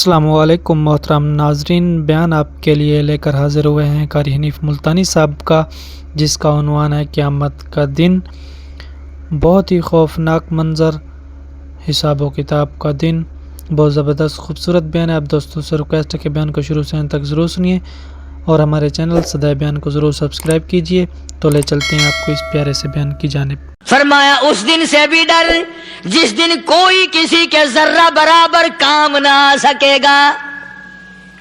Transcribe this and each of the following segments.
السلام علیکم محترم ناظرین، بیان آپ کے لیے لے کر حاضر ہوئے ہیں قاری حنیف ملتانی صاحب کا، جس کا عنوان ہے قیامت کا دن۔ بہت ہی خوفناک منظر، حساب و کتاب کا دن۔ بہت زبردست خوبصورت بیان ہے۔ آپ دوستوں سے ریکویسٹ ہے کہ بیان کو شروع سے اند تک ضرور سنیے اور ہمارے چینل صدائے بیان کو ضرور سبسکرائب کیجیے۔ تو لے چلتے ہیں آپ کو اس پیارے سے بیان کی جانب۔ فرمایا اس دن سے بھی ڈر جس دن کوئی کسی کے ذرہ برابر کام نہ آ سکے گا۔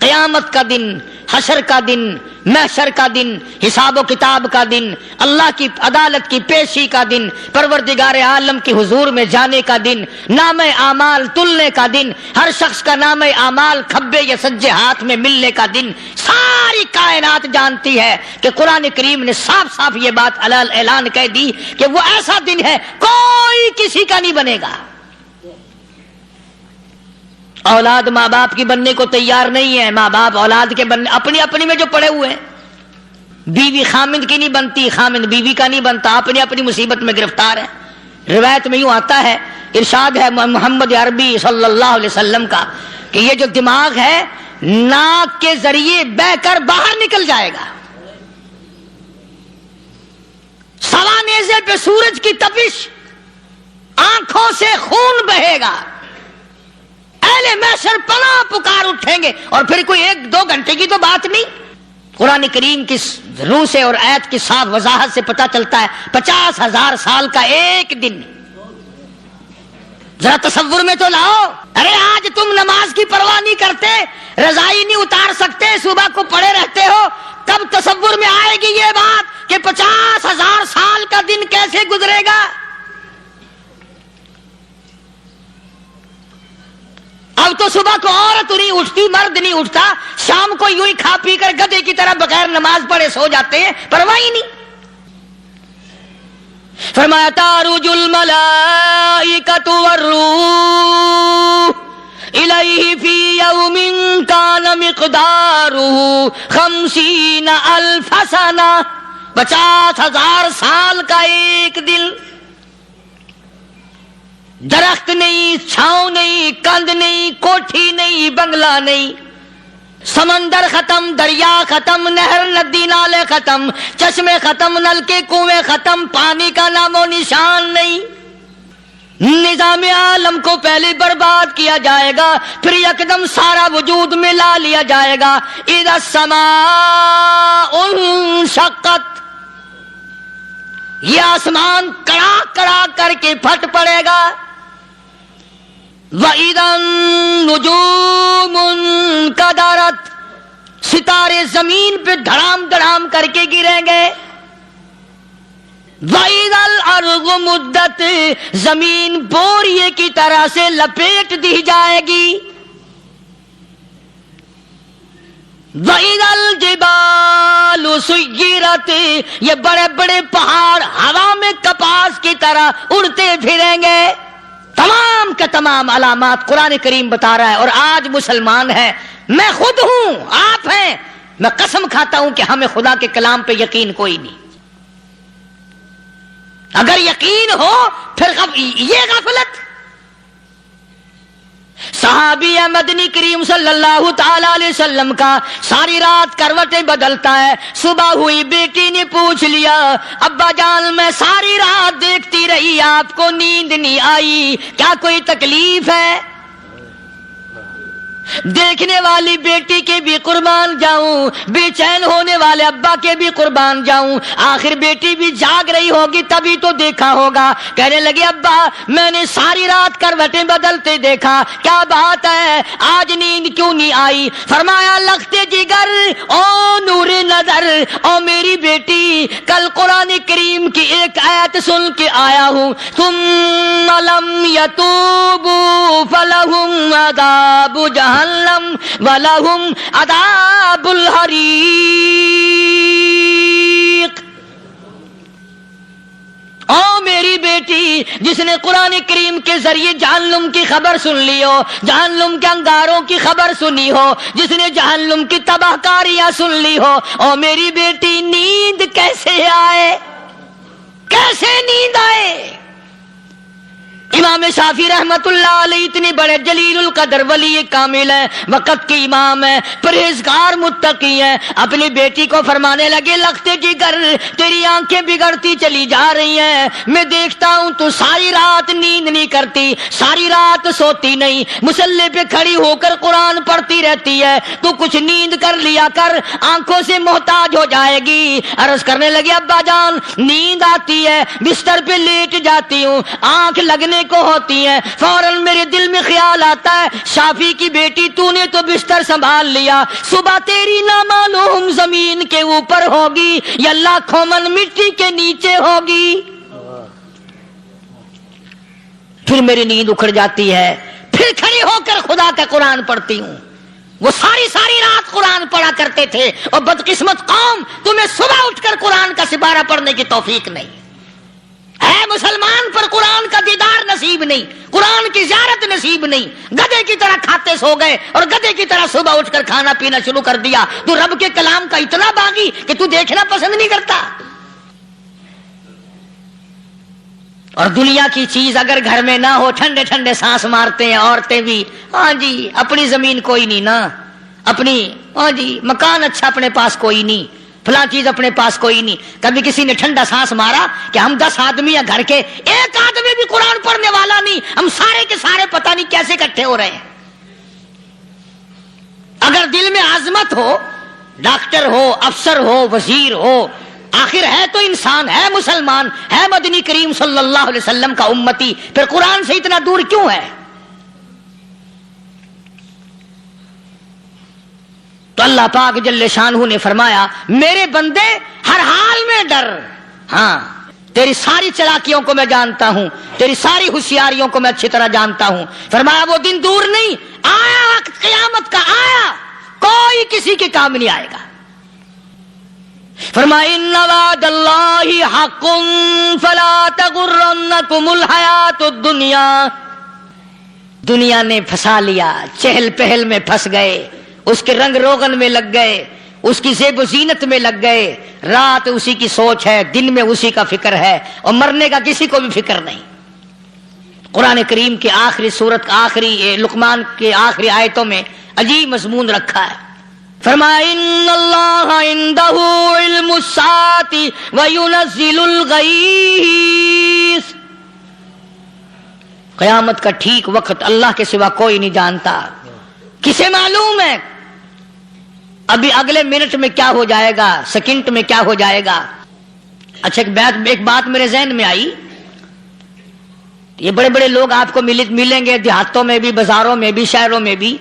قیامت کا دن، حشر کا دن، محشر کا دن، حساب و کتاب کا دن، اللہ کی عدالت کی پیشی کا دن، پروردگار عالم کی حضور میں جانے کا دن، نام اعمال تلنے کا دن، ہر شخص کا نام اعمال کھبے یا سجے ہاتھ میں ملنے کا دن۔ ساری کائنات جانتی ہے کہ قرآن کریم نے صاف صاف یہ بات اعلان کہہ دی کہ وہ ایسا دن ہے کوئی کسی کا نہیں بنے گا۔ اولاد ماں باپ کی بننے کو تیار نہیں ہے، ماں باپ اولاد کے بننے اپنی اپنی میں جو پڑے ہوئے ہیں۔ بیوی خامند کی نہیں بنتی، خامند بیوی کا نہیں بنتا، اپنی اپنی مصیبت میں گرفتار ہے۔ روایت میں یوں آتا ہے، ارشاد ہے محمد عربی صلی اللہ علیہ وسلم کا کہ یہ جو دماغ ہے ناک کے ذریعے بہ کر باہر نکل جائے گا۔ سوا نیزے پہ سورج کی تپش، آنکھوں سے خون بہے گا، اہل محشر پناہ پکار اٹھیں گے، اور پھر کوئی 1-2 گھنٹے کی تو بات نہیں۔ قرآن کریم کی روح سے اور آیت کی صاف وضاحت سے پتہ چلتا ہے 50,000 سال کا ایک دن۔ ذرا تصور میں تو لاؤ، ارے آج تم نماز کی پرواہ نہیں کرتے، رضائی نہیں اتار سکتے، صبح کو پڑے رہتے ہو، کب تصور میں آئے گی یہ بات کہ 50,000 سال کا دن کیسے گزرے گا؟ اب تو صبح کو عورت نہیں اٹھتی، مرد نہیں اٹھتا، شام کو یوں ہی کھا پی کر گدھے کی طرح بغیر نماز پڑھے سو جاتے ہیں، پرواہ ہی نہیں۔ فرمایا تعرج الملائکۃ والروح الیہ فی یوم کان مقدارہ 50,000 سنہ، 50,000 سال کا ایک دن۔ درخت نہیں، چھاؤں نہیں، کند نہیں، کوٹھی نہیں، بنگلہ نہیں، سمندر ختم، دریا ختم، نہر ندی نالے ختم، چشمے ختم، نلکے کنویں ختم، پانی کا نام و نشان نہیں۔ نظام عالم کو پہلے برباد کیا جائے گا، پھر یکدم سارا وجود ملا لیا جائے گا۔ اذا السماء انشقت، یہ آسمان کڑا کڑا کر کے پھٹ پڑے گا۔ وَإِذَا النُّجُومُ انْكَدَرَتْ، ستارے زمین پہ دھڑام دھڑام کر کے گریں گے۔ وَإِذَا الْأَرْضُ مُدَّتْ، زمین بوریے کی طرح سے لپیٹ دی جائے گی۔ وَإِذَا الْجِبَالُ سُيِّرَتْ، یہ بڑے بڑے پہاڑ ہوا میں کپاس کی طرح اڑتے پھریں گے۔ تمام کا تمام علامات قرآن کریم بتا رہا ہے، اور آج مسلمان ہے، میں خود ہوں، آپ ہیں، میں قسم کھاتا ہوں کہ ہمیں خدا کے کلام پہ یقین کوئی نہیں۔ اگر یقین ہو پھر یہ غفلت۔ صحابی مدنی کریم صلی اللہ تعالی علیہ وسلم کا ساری رات کروٹیں بدلتا ہے، صبح ہوئی بیٹی نے پوچھ لیا، ابا جان میں ساری رات دیکھتی رہی، آپ کو نیند نہیں آئی، کیا کوئی تکلیف ہے؟ دیکھنے والی بیٹی کے بھی قربان جاؤں، بے چین ہونے والے ابا کے بھی قربان جاؤں، آخر بیٹی بھی جاگ رہی ہوگی تبھی تو دیکھا ہوگا۔ کہنے لگے ابا میں نے ساری رات کروٹیں بدلتے دیکھا، کیا بات ہے، آج نیند کیوں نہیں آئی؟ فرمایا لختے جگر او نور نظر، او میری بیٹی کل قرآن کریم کی ایک آیت سن کے آیا ہوں، ثم لم یتوبوا فلہم عذاب جہنم وَلَهُمْ عَذَابُ الْحَرِيقِ۔ او میری بیٹی جس نے قرآن کریم کے ذریعے جہنم کی خبر سن لی ہو، جہنم کے انگاروں کی خبر سنی ہو، جس نے جہنم کی تباہ کاریاں سن لی ہو، او میری بیٹی نیند کیسے آئے، کیسے نیند آئے؟ امام شافعی رحمت اللہ علیہ اتنے بڑے جلیل القدر ولی کامل ہیں، وقت کے امام ہیں، پرہیزگار متقی ہیں، اپنی بیٹی کو فرمانے لگے لختے جگر تیری آنکھیں بگڑتی چلی جا رہی ہیں، میں دیکھتا ہوں تو ساری رات نیند نہیں کرتی، ساری رات سوتی نہیں، مصلی پہ کھڑی ہو کر قرآن پڑھتی رہتی ہے، تو کچھ نیند کر لیا کر، آنکھوں سے محتاج ہو جائے گی۔ عرض کرنے لگے ابا جان نیند آتی ہے، بستر پہ لیٹ جاتی ہوں، آنکھ لگنے کو ہوتی ہے، فوراً میرے دل میں خیال آتا ہے شافی کی بیٹی تو نے تو بستر سنبھال لیا، صبح تیری نامعلوم زمین کے اوپر ہوگی یا لاکھوں من مٹی کے نیچے ہوگی۔ پھر میری نیند اکھڑ جاتی ہے، پھر کھڑی ہو کر خدا کا قرآن پڑھتی ہوں۔ وہ ساری رات قرآن پڑھا کرتے تھے، اور بدقسمت قوم تمہیں صبح اٹھ کر قرآن کا سپارہ پڑھنے کی توفیق نہیں ہے، مسلمان پر قرآن کا دیدار نصیب نہیں، قرآن کی زیارت نصیب نہیں، گدھے کی طرح کھاتے سو گئے اور گدھے کی طرح صبح اٹھ کر کھانا پینا شروع کر دیا۔ تو رب کے کلام کا اتنا باغی کہ تو دیکھنا پسند نہیں کرتا۔ اور دنیا کی چیز اگر گھر میں نہ ہو، ٹھنڈے ٹھنڈے سانس مارتے ہیں عورتیں بھی، ہاں جی اپنی زمین کوئی نہیں نا، اپنی ہاں جی مکان اچھا اپنے پاس کوئی نہیں، فلاں چیز اپنے پاس کوئی نہیں۔ کبھی کسی نے ٹھنڈا سانس مارا کہ ہم 10 آدمی ہیں گھر کے، ایک آدمی بھی قرآن پڑھنے والا نہیں، ہم سارے کے سارے پتہ نہیں کیسے اکٹھے ہو رہے ہیں۔ اگر دل میں عظمت ہو، ڈاکٹر ہو، افسر ہو، وزیر ہو، آخر ہے تو انسان، ہے مسلمان، ہے مدنی کریم صلی اللہ علیہ وسلم کا امتی، پھر قرآن سے اتنا دور کیوں ہے؟ تو اللہ پاک جل شانہ نے فرمایا میرے بندے ہر حال میں ڈر، ہاں تیری ساری چلاکیوں کو میں جانتا ہوں، تیری ساری ہوشیاریوں کو میں اچھی طرح جانتا ہوں۔ فرمایا وہ دن دور نہیں، آیا وقت قیامت کا، آیا، کوئی کسی کے کام نہیں آئے گا۔ فرمایا ان وعد اللہ حق فلا تغرنکم الحیات الدنیا، دنیا نے پھنسا لیا، چہل پہل میں پھنس گئے، اس کے رنگ روغن میں لگ گئے، اس کی زیب و زینت میں لگ گئے، رات اسی کی سوچ ہے، دن میں اسی کا فکر ہے، اور مرنے کا کسی کو بھی فکر نہیں۔ قرآن کریم کے آخری سورت آخری لقمان کے آخری آیتوں میں عجیب مضمون رکھا ہے۔ فرمایا ان اللہ عندہ علم الساعۃ وینزل الغیث، قیامت کا ٹھیک وقت اللہ کے سوا کوئی نہیں جانتا۔ کسے معلوم ہے ابھی اگلے منٹ میں کیا ہو جائے گا، سیکنڈ میں کیا ہو جائے گا؟ اچھا ایک بات میرے ذہن میں آئی، یہ بڑے بڑے لوگ آپ کو ملیں گے دیہاتوں میں بھی، بازاروں میں بھی، شہروں میں بھی،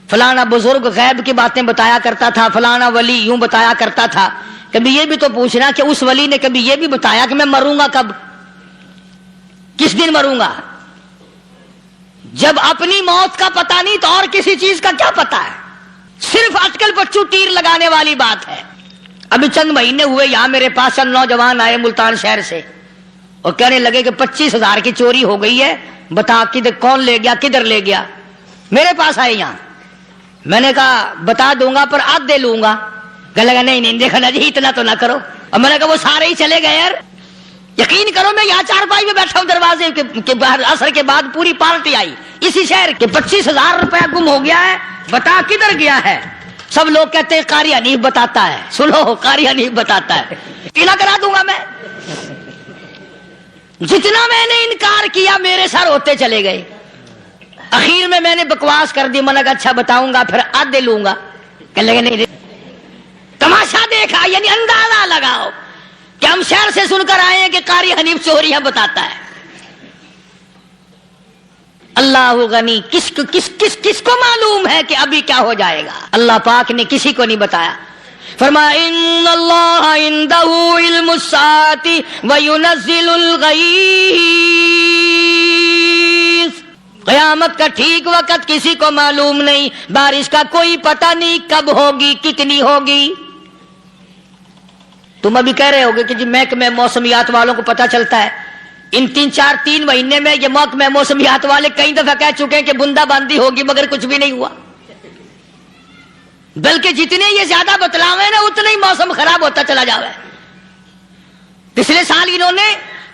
فلانا بزرگ غیب کی باتیں بتایا کرتا تھا، فلانا ولی یوں بتایا کرتا تھا۔ کبھی یہ بھی تو پوچھنا کہ اس ولی نے کبھی یہ بھی بتایا کہ میں مروں گا کب، کس دن مروں گا؟ جب اپنی موت کا پتہ نہیں تو اور کسی چیز کا کیا پتہ ہے؟ صرف اٹکل پچو تیر لگانے والی بات ہے۔ ابھی چند مہینے ہوئے یہاں میرے پاس چند نوجوان آئے ملتان شہر سے، اور کہنے لگے کہ 25,000 کی چوری ہو گئی ہے، بتا کون لے گیا، کدھر لے گیا؟ میرے پاس آئے یہاں، میں نے کہا بتا دوں گا پر آدھے لوں گا۔ کہنے لگا نہیں دیکھنا جی اتنا تو نہ کرو، اور میں نے کہا وہ سارے ہی چلے گئے یار، یقین کرو میں یہاں چارپائی میں بیٹھا ہوں دروازے کے باہر، عصر کے بعد پوری پارٹی آئی اسی شہر کے، 25,000 روپیہ گم ہو گیا ہے، بتا کدھر گیا ہے؟ سب لوگ کہتے ہیں قاری حنیف بتاتا ہے، سنو قاری حنیف بتاتا ہے، پیلا کرا دوں گا میں۔ جتنا میں نے انکار کیا میرے سر ہوتے چلے گئے، اخیر میں نے بکواس کر دی، میں نے کہا اچھا بتاؤں گا پھر آدھے لوں گا۔ کہنے لگے نہیں، تماشا دیکھا یعنی اندازہ لگاؤ کہ ہم شہر سے سن کر آئے ہیں کہ قاری حنیف چوریاں بتاتا ہے۔ اللہ غنی، کس کو معلوم ہے کہ ابھی کیا ہو جائے گا؟ اللہ پاک نے کسی کو نہیں بتایا۔ فرمایا ان اللہ عندہ علم الساعۃ وینزل الغیث، قیامت کا ٹھیک وقت کسی کو معلوم نہیں، بارش کا کوئی پتہ نہیں کب ہوگی، کتنی ہوگی۔ تم ابھی کہہ رہے ہوگے کہ جی محکمہ موسمیات والوں کو پتہ چلتا ہے، ان 3 مہینے میں یہ محکمہ موسمیات والے کئی دفعہ کہہ چکے ہیں کہ بندہ باندی ہوگی، مگر کچھ بھی نہیں ہوا، بلکہ جتنے یہ زیادہ بتلاوے نا اتنا ہی موسم خراب ہوتا چلا جاوے۔ پچھلے سال انہوں نے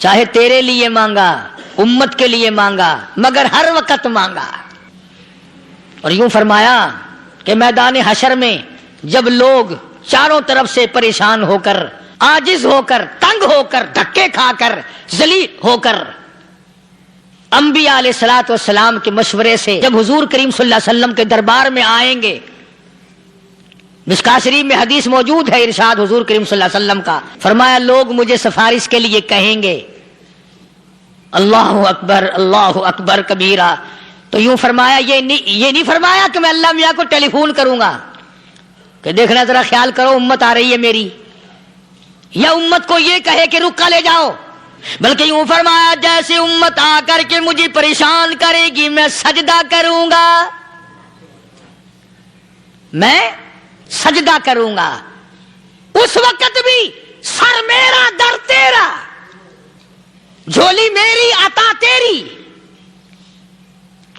چاہے تیرے لیے مانگا، امت کے لیے مانگا، مگر ہر وقت مانگا۔ اور یوں فرمایا کہ میدان حشر میں جب لوگ چاروں طرف سے پریشان ہو کر، عاجز ہو کر، تنگ ہو کر، دھکے کھا کر، ذلیل ہو کر انبیاء علیہ الصلوۃ والسلام کے مشورے سے جب حضور کریم صلی اللہ علیہ وسلم کے دربار میں آئیں گے، مشکاۃ شریف میں حدیث موجود ہے، ارشاد حضور کریم صلی اللہ علیہ وسلم کا، فرمایا لوگ مجھے سفارش کے لیے کہیں گے اللہ اکبر کبیرہ، تو یوں فرمایا یہ نہیں فرمایا کہ میں اللہ میاں کو ٹیلی فون کروں گا کہ دیکھنا ذرا خیال کرو امت آ رہی ہے میری، یا امت کو یہ کہے کہ رکا لے جاؤ، بلکہ یوں فرمایا جیسے امت آ کر کے مجھے پریشان کرے گی میں سجدہ کروں گا، میں سجدہ کروں گا، اس وقت بھی سر میرا در تیرا، جھولی میری عطا تیری۔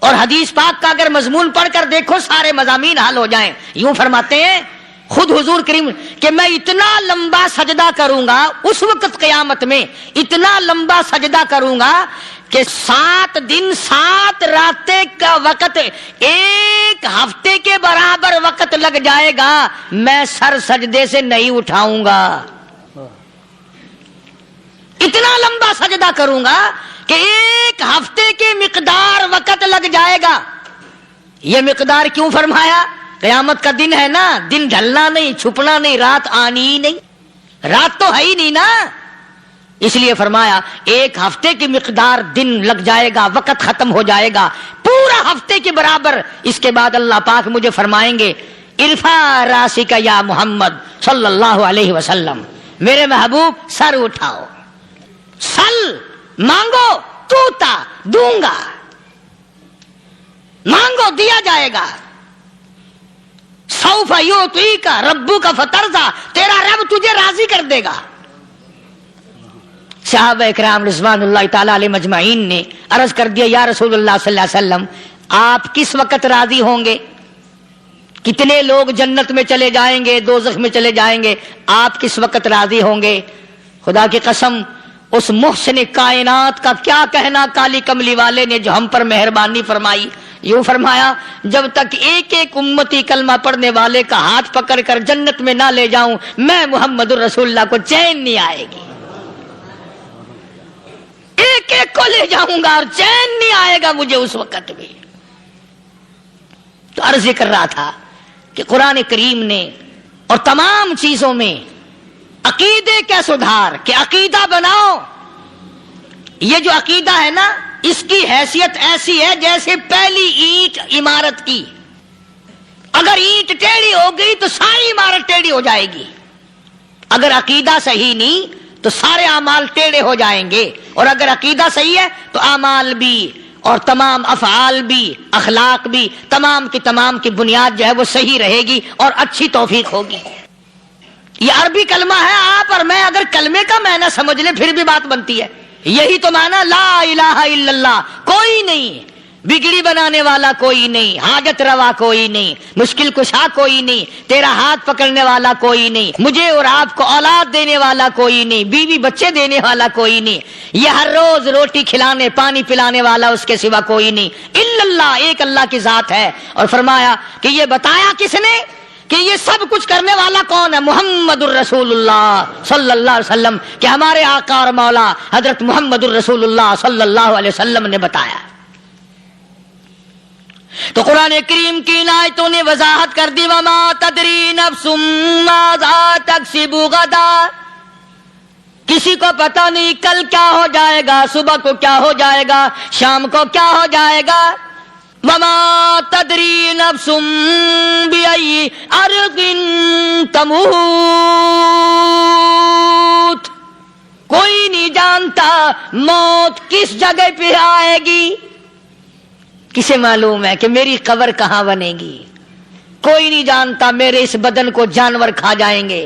اور حدیث پاک کا اگر مضمون پڑھ کر دیکھو سارے مضامین حل ہو جائیں۔ یوں فرماتے ہیں خود حضور کریم کہ میں اتنا لمبا سجدہ کروں گا اس وقت قیامت میں، اتنا لمبا سجدہ کروں گا کہ 7 دن 7 راتیں کا وقت 1 ہفتے کے برابر وقت لگ جائے گا، میں سر سجدے سے نہیں اٹھاؤں گا، اتنا لمبا سجدہ کروں گا کہ 1 ہفتے کے مقدار وقت لگ جائے گا۔ یہ مقدار کیوں فرمایا؟ قیامت کا دن ہے نا، دن ڈھلنا نہیں، چھپنا نہیں، رات آنی ہی نہیں، رات تو ہے ہی نہیں نا، اس لیے فرمایا 1 ہفتے کی مقدار دن لگ جائے گا، وقت ختم ہو جائے گا پورا ہفتے کے برابر۔ اس کے بعد اللہ پاک مجھے فرمائیں گے ارفع راسک یا محمد صلی اللہ علیہ وسلم، میرے محبوب سر اٹھاؤ، سل مانگو توتا دوں گا، مانگو دیا جائے گا، سوف یعطیک ربک فترضی، تیرا رب تجھے راضی کر دے گا۔ صحابہ اکرام رضوان اللہ تعالی علیہ مجمعین نے عرض کر دیا یا رسول اللہ صلی اللہ علیہ وسلم آپ کس وقت راضی ہوں گے؟ کتنے لوگ جنت میں چلے جائیں گے، دوزخ میں چلے جائیں گے، آپ کس وقت راضی ہوں گے؟ خدا کی قسم اس محسن کائنات کا کیا کہنا کالی کملی والے نے جو ہم پر مہربانی فرمائی۔ یوں فرمایا جب تک ایک ایک امتی کلمہ پڑھنے والے کا ہاتھ پکڑ کر جنت میں نہ لے جاؤں میں محمد الرسول اللہ کو چین نہیں آئے گی، ایک ایک کو لے جاؤں گا اور چین نہیں آئے گا مجھے اس وقت بھی۔ تو عرض کر رہا تھا کہ قرآن کریم نے اور تمام چیزوں میں عقیدے کا سدھار کہ عقیدہ بناؤ، یہ جو عقیدہ ہے نا اس کی حیثیت ایسی ہے جیسے پہلی اینٹ عمارت کی، اگر اینٹ ٹیڑھی ہو گئی تو ساری عمارت ٹیڑھی ہو جائے گی، اگر عقیدہ صحیح نہیں تو سارے اعمال ٹیڑھے ہو جائیں گے، اور اگر عقیدہ صحیح ہے تو اعمال بھی اور تمام افعال بھی اخلاق بھی تمام کی بنیاد جو ہے وہ صحیح رہے گی اور اچھی توفیق ہوگی۔ یہ عربی کلمہ ہے، آپ اور میں اگر کلمے کا معنی سمجھ لیں پھر بھی بات بنتی ہے، یہی تو معنی لا الہ الا اللہ، کوئی نہیں بگڑی بنانے والا، کوئی نہیں حاجت روا، کوئی نہیں مشکل کشا، کوئی نہیں تیرا ہاتھ پکڑنے والا، کوئی نہیں مجھے اور آپ کو اولاد دینے والا، کوئی نہیں بیوی بچے دینے والا، کوئی نہیں یہ ہر روز روٹی کھلانے پانی پلانے والا اس کے سوا کوئی نہیں، الا اللہ، ایک اللہ کی ذات ہے۔ اور فرمایا کہ یہ بتایا کس نے کہ یہ سب کچھ کرنے والا کون ہے؟ محمد الرسول اللہ صلی اللہ علیہ وسلم، کہ ہمارے آقا اور مولا حضرت محمد الرسول اللہ صلی اللہ علیہ وسلم نے بتایا۔ تو قرآن کریم کی آیتوں نے وضاحت کر دی وما تدری نفس ماذا تکسب غدا، کسی کو پتہ نہیں کل کیا ہو جائے گا، صبح کو کیا ہو جائے گا، شام کو کیا ہو جائے گا۔ وما تدری نفس بأي أرض تموت، کوئی نہیں جانتا موت کس جگہ پہ آئے گی۔ کسے معلوم ہے کہ میری قبر کہاں بنے گی؟ کوئی نہیں جانتا میرے اس بدن کو جانور کھا جائیں گے،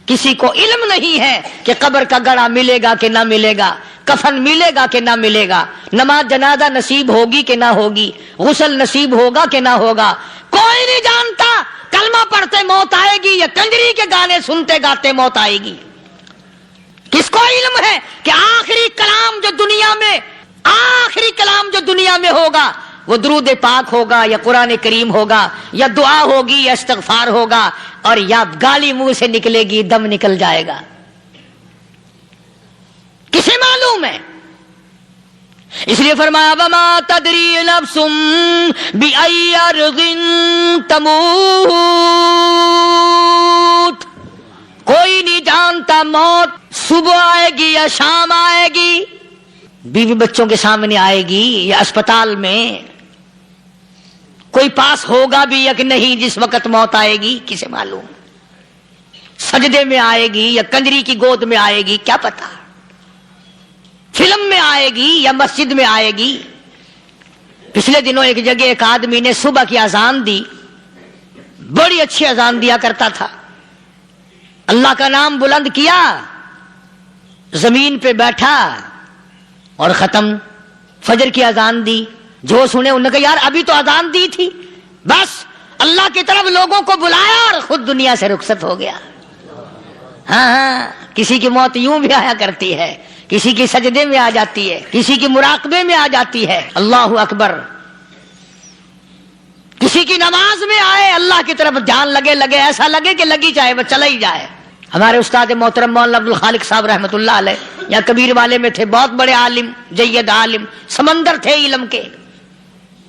کسی کو علم نہیں ہے کہ قبر کا گڑھا ملے گا کہ نہ ملے گا، کفن ملے گا کہ نہ ملے گا، نماز جنازہ نصیب ہوگی کہ نہ ہوگی، غسل نصیب ہوگا کہ نہ ہوگا، کوئی نہیں جانتا۔ کلمہ پڑھتے موت آئے گی یا کنجری کے گانے سنتے گاتے موت آئے گی۔ کس کو علم ہے کہ آخری کلام جو دنیا میں ہوگا وہ درود پاک ہوگا یا قرآن کریم ہوگا یا دعا ہوگی یا استغفار ہوگا اور یا گالی منہ سے نکلے گی، دم نکل جائے گا؟ کسے معلوم ہے؟ اس لیے فرمایا وما تدری نفس بأی ارض تموت، کوئی نہیں جانتا موت صبح آئے گی یا شام آئے گی، بیوی بچوں کے سامنے آئے گی یا اسپتال میں، کوئی پاس ہوگا بھی یا کہ نہیں جس وقت موت آئے گی، کسے معلوم؟ سجدے میں آئے گی یا کنجری کی گود میں آئے گی، کیا پتا؟ فلم میں آئے گی یا مسجد میں آئے گی؟ پچھلے دنوں ایک جگہ ایک آدمی نے صبح کی اذان دی، بڑی اچھی اذان دیا کرتا تھا، اللہ کا نام بلند کیا، زمین پہ بیٹھا اور ختم۔ فجر کی اذان دی، جو سنے انہوں نے کہا یار ابھی تو اذان دی تھی، بس اللہ کی طرف لوگوں کو بلایا اور خود دنیا سے رخصت ہو گیا۔ ہاں، کسی کی موت یوں بھی آیا کرتی ہے، کسی کی سجدے میں آ جاتی ہے، کسی کی مراقبے میں آ جاتی ہے، اللہ اکبر، کسی کی نماز میں آئے، اللہ کی طرف دھیان لگے ایسا لگے کہ لگی جائے، وہ چلا ہی جائے۔ ہمارے استاد محترم مولانا عبد الخالق صاحب رحمۃ اللہ علیہ یا کبیر والے میں تھے، بہت بڑے عالم، جید عالم، سمندر تھے علم کے،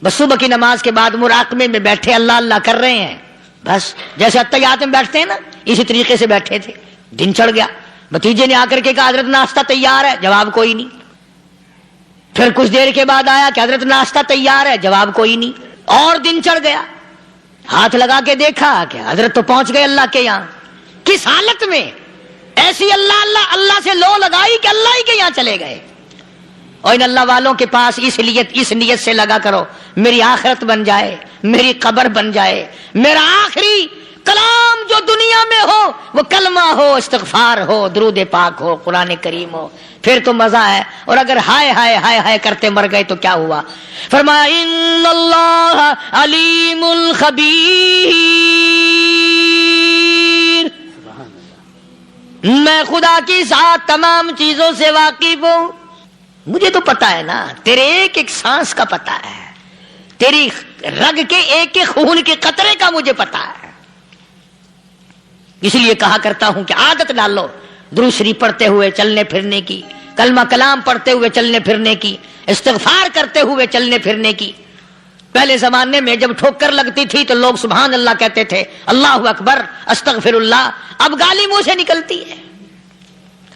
بس صبح کی نماز کے بعد مراقبے میں بیٹھے اللہ اللہ کر رہے ہیں، بس جیسے اتحیات میں بیٹھتے ہیں نا اسی طریقے سے بیٹھے تھے۔ دن چڑھ گیا، بھتیجے نے آ کر کے کہا حضرت ناشتہ تیار ہے، جواب کوئی نہیں۔ پھر کچھ دیر کے بعد آیا کہ حضرت ناشتہ تیار ہے، جواب کوئی نہیں۔ اور دن چڑھ گیا، ہاتھ لگا کے دیکھا کہ حضرت تو پہنچ گئے اللہ کے یہاں۔ کس حالت میں؟ ایسی اللہ اللہ اللہ سے لو لگائی کہ اللہ ہی کے یہاں چلے گئے۔ اور ان اللہ والوں کے پاس اس نیت سے لگا کرو میری آخرت بن جائے، میری قبر بن جائے، میرا آخری کلام جو دنیا میں ہو وہ کلمہ ہو، استغفار ہو، درود پاک ہو، قرآن کریم ہو، پھر تو مزہ ہے۔ اور اگر ہائے ہائے ہائے ہائے کرتے مر گئے تو کیا ہوا؟ فرمایا ان اللہ علیم خبیر، میں خدا کی ذات تمام چیزوں سے واقف ہوں، مجھے تو پتا ہے نا، تیرے ایک ایک سانس کا پتا ہے، تیری رگ کے ایک ایک خون کے قطرے کا مجھے پتا ہے۔ اس لیے کہا کرتا ہوں کہ عادت ڈالو درود شریف پڑھتے ہوئے چلنے پھرنے کی، کلمہ کلام پڑھتے ہوئے چلنے پھرنے کی، استغفار کرتے ہوئے چلنے پھرنے کی۔ پہلے زمانے میں جب ٹھوکر لگتی تھی تو لوگ سبحان اللہ کہتے تھے، اللہ اکبر، استغفر اللہ۔ اب گالی منہ سے نکلتی ہے،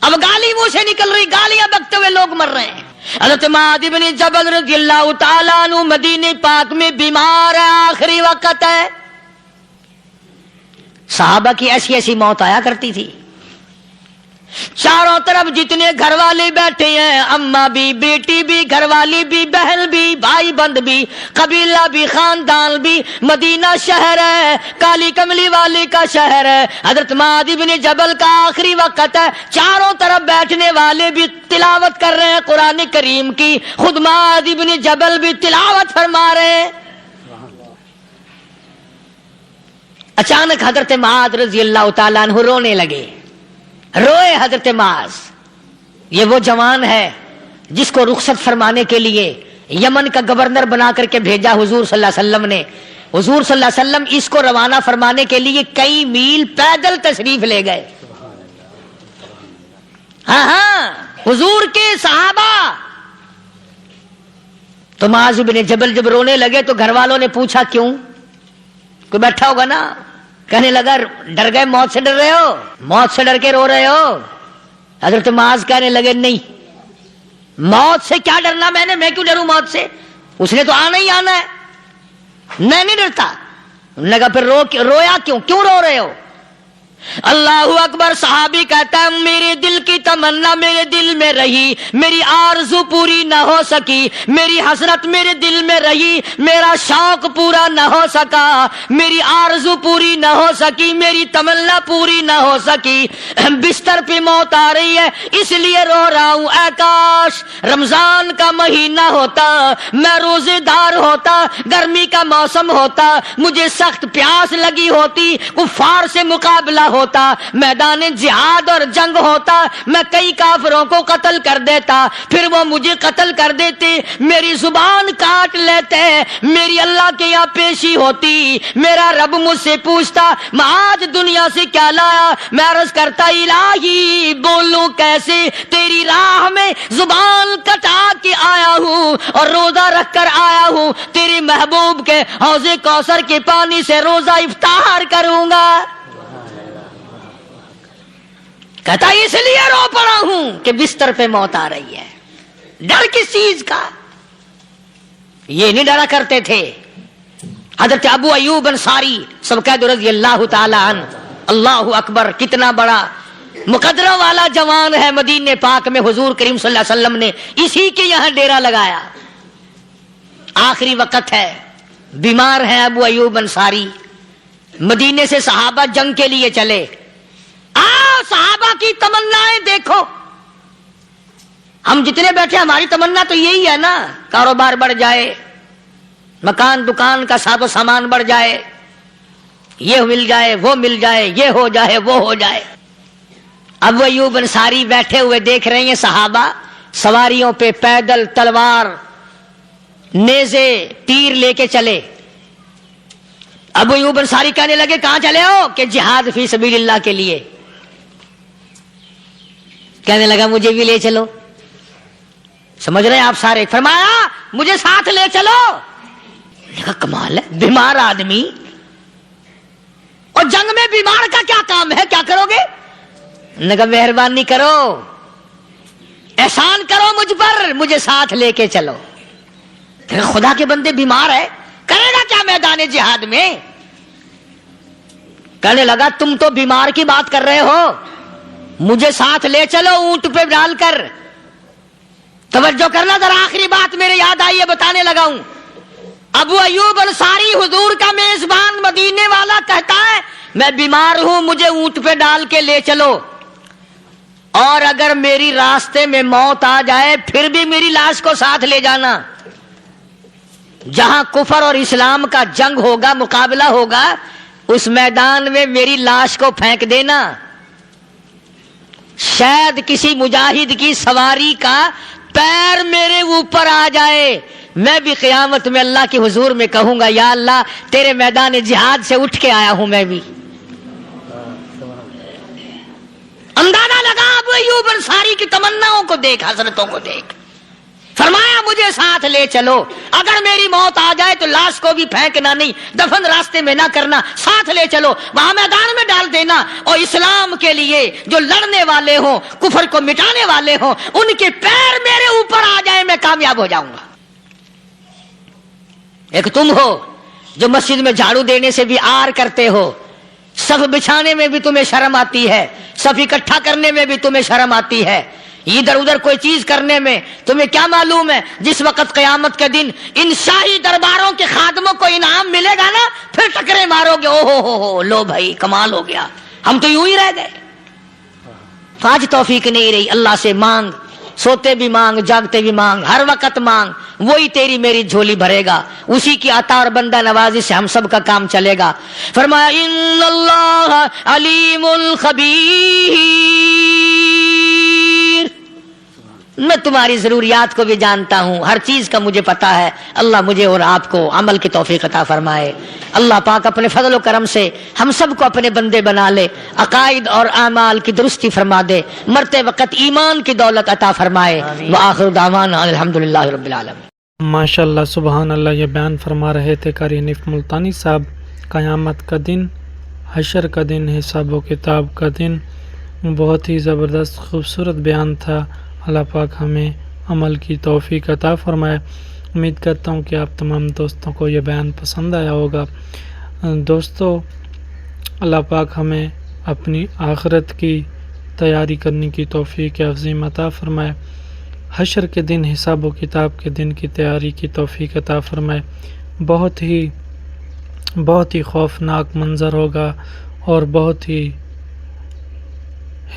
اب گالی منہ سے نکل رہی، گالیاں بکتے ہوئے لوگ مر رہے ہیں۔ حضرت معاذ بن جبل رضی اللہ تعالیٰ عنہ مدینے پاک میں بیمار ہے، آخری وقت ہے۔ صحابہ کی ایسی ایسی موت آیا کرتی تھی، چاروں طرف جتنے گھر والے بیٹھے ہیں، اماں بھی، بیٹی بھی، گھر والی بھی، بہن بھی، بھائی بند بھی، قبیلہ بھی، خاندان بھی، مدینہ شہر ہے، کالی کملی والے کا شہر ہے۔ حضرت معاذ بن جبل کا آخری وقت ہے، چاروں طرف بیٹھنے والے بھی تلاوت کر رہے ہیں قرآن کریم کی، خود معاذ بن جبل بھی تلاوت فرما رہے ہیں۔ اچانک حضرت معاذ رضی اللہ تعالیٰ عنہ رونے لگے، روئے حضرت معاذ۔ یہ وہ جوان ہے جس کو رخصت فرمانے کے لیے یمن کا گورنر بنا کر کے بھیجا حضور صلی اللہ علیہ وسلم نے۔ حضور صلی اللہ علیہ وسلم اس کو روانہ فرمانے کے لیے کئی میل پیدل تشریف لے گئے۔ ہاں حضور کے صحابہ۔ تو معاذ بن جبل جب رونے لگے تو گھر والوں نے پوچھا کیوں؟ کوئی بیٹھا ہوگا نا، کہنے لگا ڈر گئے، موت سے ڈر رہے ہو، موت سے ڈر کے رو رہے ہو؟ حضرت معاذ کہنے لگے نہیں، موت سے کیا ڈرنا، میں کیوں ڈروں موت سے، اس نے تو آنا ہی آنا ہے، میں نہیں ڈرتا۔ انہوں نے کہا پھر رویا کیوں رو رہے ہو؟ اللہ اکبر۔ صحابی کہتا ہے میرے دل کی تمنا میرے دل میں رہی، میری آرزو پوری نہ ہو سکی، میری حسرت میرے دل میں رہی، میرا شوق پورا نہ ہو سکا، میری آرزو پوری نہ ہو سکی، میری تمنا پوری نہ ہو سکی، بستر پہ موت آ رہی ہے اس لیے رو رہا ہوں۔ اے کاش رمضان کا مہینہ ہوتا، میں روزے دار ہوتا، گرمی کا موسم ہوتا، مجھے سخت پیاس لگی ہوتی، کفار سے مقابلہ ہوتا, میدان جہاد اور جنگ ہوتا, میں کئی کافروں کو قتل کر دیتا, پھر وہ مجھے قتل کر دیتے, میری زبان کاٹ لیتے, میری اللہ کے یہاں پیشی ہوتی, میرا رب مجھ سے پوچھتا میں آج دنیا سے کیا لایا, میں عرض کرتا الہی بولوں کیسے, تیری راہ میں زبان کٹا کے آیا ہوں اور روزہ رکھ کر آیا ہوں, تیرے محبوب کے حوض کوثر کے پانی سے روزہ افطار کروں گا. کہتا اس لیے رو پڑا ہوں کہ بستر پہ موت آ رہی ہے. ڈر کس چیز کا؟ یہ نہیں ڈرا کرتے تھے. حضرت ابو ایوب انصاری سب کہہ دو رضی اللہ تعالی عنہ. اللہ اکبر, کتنا بڑا مقدرہ والا جوان ہے. مدینے پاک میں حضور کریم صلی اللہ علیہ وسلم نے اسی کے یہاں ڈیرا لگایا. آخری وقت ہے, بیمار ہیں ابو ایوب انصاری. مدینے سے صحابہ جنگ کے لیے چلے. آؤ صحابہ کی تمنائیں دیکھو. ہم جتنے بیٹھے ہماری تمنا تو یہی ہے نا, کاروبار بڑھ جائے, مکان دکان کا ساز و سامان بڑھ جائے, یہ مل جائے وہ مل جائے, یہ ہو جائے وہ ہو جائے. ابو ایوب انصاری بیٹھے ہوئے دیکھ رہے ہیں صحابہ سواریوں پہ پیدل تلوار نیزے تیر لے کے چلے. ابو ایوب انصاری کہنے لگے کہاں چلے ہو؟ کہ جہاد فی سبیل اللہ کے لیے. کہنے لگا مجھے بھی لے چلو. سمجھ رہے ہیں آپ سارے؟ فرمایا مجھے ساتھ لے چلو. کمال ہے, بیمار آدمی اور جنگ میں بیمار کا کیا کام ہے, کیا کرو گے؟ نے کہا مہربانی کرو, احسان کرو مجھ پر, مجھے ساتھ لے کے چلو. خدا کے بندے بیمار ہے, کرے گا کیا میدان جہاد میں؟ کہنے لگا تم تو بیمار کی بات کر رہے ہو, مجھے ساتھ لے چلو اونٹ پہ ڈال کر. توجہ کرنا ذرا, آخری بات میرے یاد آئی ہے بتانے لگا ہوں. ابو ایوب انصاری حضور کا میزبان مدینے والا کہتا ہے میں بیمار ہوں, مجھے اونٹ پہ ڈال کے لے چلو, اور اگر میری راستے میں موت آ جائے پھر بھی میری لاش کو ساتھ لے جانا. جہاں کفر اور اسلام کا جنگ ہوگا, مقابلہ ہوگا, اس میدان میں میری لاش کو پھینک دینا. شاید کسی مجاہد کی سواری کا پیر میرے اوپر آ جائے, میں بھی قیامت میں اللہ کے حضور میں کہوں گا یا اللہ تیرے میدان جہاد سے اٹھ کے آیا ہوں میں بھی. اندازہ لگا ابو ایوب انصاری کی تمناؤں کو دیکھ, حضرتوں کو دیکھ. فرمایا مجھے ساتھ لے چلو, اگر میری موت آ جائے تو لاش کو بھی پھینکنا نہیں, دفن راستے میں نہ کرنا, ساتھ لے چلو, وہاں میدان میں ڈال دینا, اور اسلام کے لیے جو لڑنے والے ہوں, کفر کو مٹانے والے ہوں, ان کے پیر میرے اوپر آ جائے میں کامیاب ہو جاؤں گا. ایک تم ہو جو مسجد میں جھاڑو دینے سے بھی آر کرتے ہو, صف بچھانے میں بھی تمہیں شرم آتی ہے, صف اکٹھا کرنے میں بھی تمہیں شرم آتی ہے, ادھر ادھر کوئی چیز کرنے میں تمہیں کیا معلوم ہے جس وقت قیامت کے دن ان شاہی درباروں کے خادموں کو انعام ملے گا نا, پھر ٹکرے مارو گے, او ہو لو بھائی کمال ہو گیا, ہم تو یوں ہی رہ گئے. آج توفیق نہیں رہی. اللہ سے مانگ, سوتے بھی مانگ, جاگتے بھی مانگ, ہر وقت مانگ, وہی تیری میری جھولی بھرے گا. اسی کی عطا اور بندہ نوازی سے ہم سب کا کام چلے گا. فرمایا ان اللہ علیم خبیر, میں تمہاری ضروریات کو بھی جانتا ہوں, ہر چیز کا مجھے پتا ہے. اللہ مجھے اور آپ کو عمل کی توفیق عطا فرمائے. اللہ پاک اپنے فضل و کرم سے ہم سب کو اپنے بندے بنا لے, عقائد اور اعمال کی درستی فرما دے, مرتے وقت ایمان کی دولت عطا فرمائے. وآخر دعوانا الحمدللہ رب العالمین. ماشاءاللہ سبحان اللہ. یہ بیان فرما رہے تھے قاری حنیف ملتانی صاحب. قیامت کا دن, حشر کا دن, حساب و کتاب کا دن, بہت ہی زبردست خوبصورت بیان تھا. اللہ پاک ہمیں عمل کی توفیق عطا فرمائے. امید کرتا ہوں کہ آپ تمام دوستوں کو یہ بیان پسند آیا ہوگا. دوستو, اللہ پاک ہمیں اپنی آخرت کی تیاری کرنے کی توفیق عظیم عطا فرمائے. حشر کے دن, حساب و کتاب کے دن کی تیاری کی توفیق عطا فرمائے. بہت ہی خوفناک منظر ہوگا, اور بہت ہی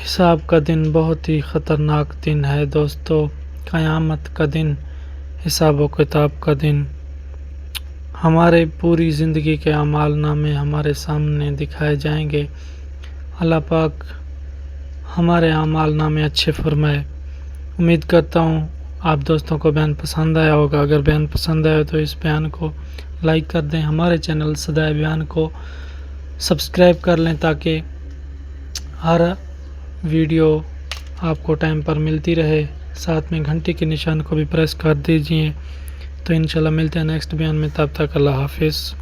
حساب کا دن, بہت ہی خطرناک دن ہے دوستو. قیامت کا دن, حساب و کتاب کا دن. ہمارے پوری زندگی کے اعمال نامے ہمارے سامنے دکھائے جائیں گے. اللہ پاک ہمارے اعمال نامے اچھے فرمائے۔ امید کرتا ہوں آپ دوستوں کو بیان پسند آیا ہوگا۔ اگر بیان پسند آیا تو اس بیان کو لائک کر دیں، ہمارے چینل صدائے بیان کو سبسکرائب کر لیں تاکہ ہر ویڈیو آپ کو ٹائم پر ملتی رہے، ساتھ میں گھنٹی کے نشان کو بھی پریس کر دیجئے۔ تو انشاءاللہ ملتے ہیں نیکسٹ بیان میں، تب تک اللہ حافظ۔